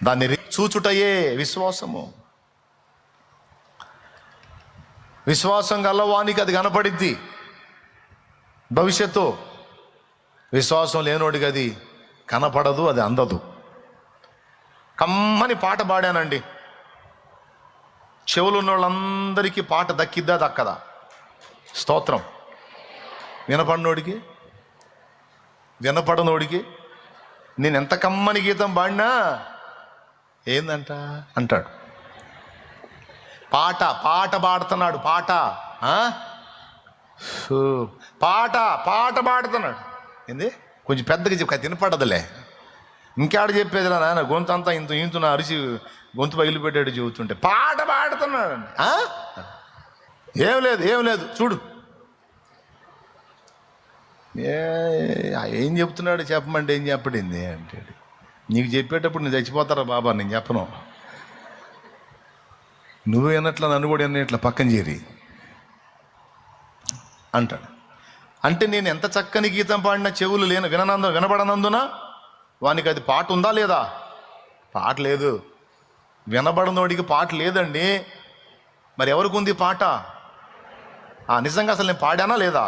దాన్ని చూచుటయే విశ్వాసము. విశ్వాసం గలవానికి అది కనపడిద్ది భవిష్యత్తు. విశ్వాసం లేనోడికి అది కనపడదు, అది అందదు. కమ్మని పాట పాడానండి, చెవులు ఉన్న వాళ్ళందరికీ పాట దక్కిద్దా దక్కదా? స్తోత్రం. వినపడనోడికి నేను ఎంత కమ్మని గీతం పాడినా ఏందంట అంటాడు. పాట పాడుతున్నాడు, పాట పాడుతున్నాడు. ఏంది కొంచెం పెద్దగా చెప్పి తినపడదులే, ఇంకాడ చెప్పేదిరా నాయన, గొంతు అంతా ఇంతున అరిచి గొంతు పగిలిపెట్టాడు చెబుతుంటే పాట పాడుతున్నాడు. ఏం లేదు చూడు, ఏం చెప్తున్నాడు చెప్పమంటే ఏం చెప్పడింది అంటాడు. నీకు చెప్పేటప్పుడు నేను చచ్చిపోతారా బాబా, నేను చెప్పను, నువ్వు వినట్లా నన్ను కూడా ఇట్లా పక్కన చేరి అంటాడు. అంటే నేను ఎంత చక్కని గీతం పాడినా చెవులు వినబడనందున వానికి అది పాట ఉందా లేదా? పాట లేదు. వినబడనోడికి పాట లేదండి. మరి ఎవరికి ఉంది పాట? నిజంగా అసలు నేను పాడానా లేదా?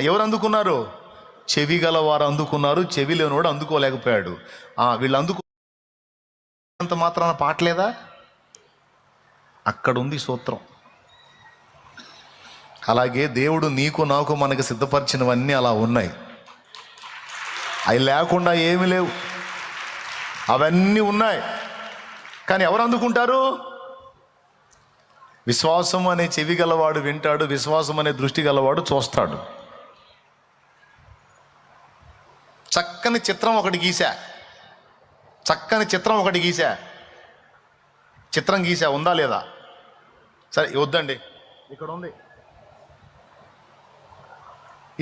ఎవరు అందుకున్నారు? చెవి గల వారు అందుకున్నారు, చెవి లేనివాడు అందుకోలేకపోయాడు. వీళ్ళు అందుకున్నంత మాత్రాన పాట లేదా? అక్కడ ఉంది సూత్రం. అలాగే దేవుడు నీకు నాకు మనకు సిద్ధపరిచినవన్నీ అలా ఉన్నాయి. అవి లేకుండా ఏమీ లేవు, అవన్నీ ఉన్నాయి. కానీ ఎవరు అందుకుంటారు? విశ్వాసం అనే చెవి గలవాడు వింటాడు, విశ్వాసం అనే దృష్టి గలవాడు చూస్తాడు. చక్కని చిత్రం ఒకటి గీసా, చిత్రం గీసా, ఉందా లేదా? సరే వద్దండి, ఇక్కడ ఉంది.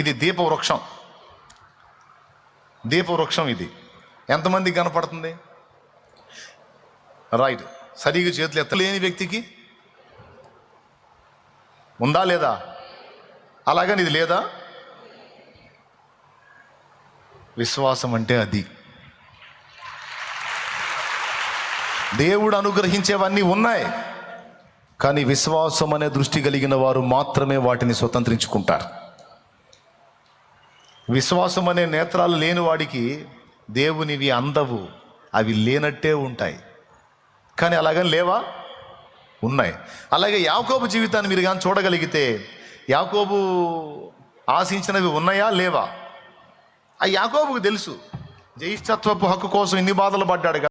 ఇది దీపవృక్షం. ఇది ఎంతమందికి కనపడుతుంది? రైట్. సరిగ్గా చేతులు ఎత్తలేని వ్యక్తికి ఉందా లేదా? అలాగని ఇది లేదా? విశ్వాసం అంటే అది. దేవుడు అనుగ్రహించేవన్నీ ఉన్నాయి, కానీ విశ్వాసం అనే దృష్టి కలిగిన వారు మాత్రమే వాటిని స్వతంత్రించుకుంటారు. విశ్వాసం అనే నేత్రాలు లేని వాడికి దేవునివి అందవు, అవి లేనట్టే ఉంటాయి. కానీ అలాగని లేవా? ఉన్నాయి. అలాగే యాకోబు జీవితాన్ని మీరు కానీ చూడగలిగితే, యాకోబు ఆశించినవి ఉన్నాయా లేవా? ఆ యాకోబుకు తెలుసు, జ్యేష్ఠత్వపు హక్కు కోసం ఇన్ని బాధలు పడ్డాడు.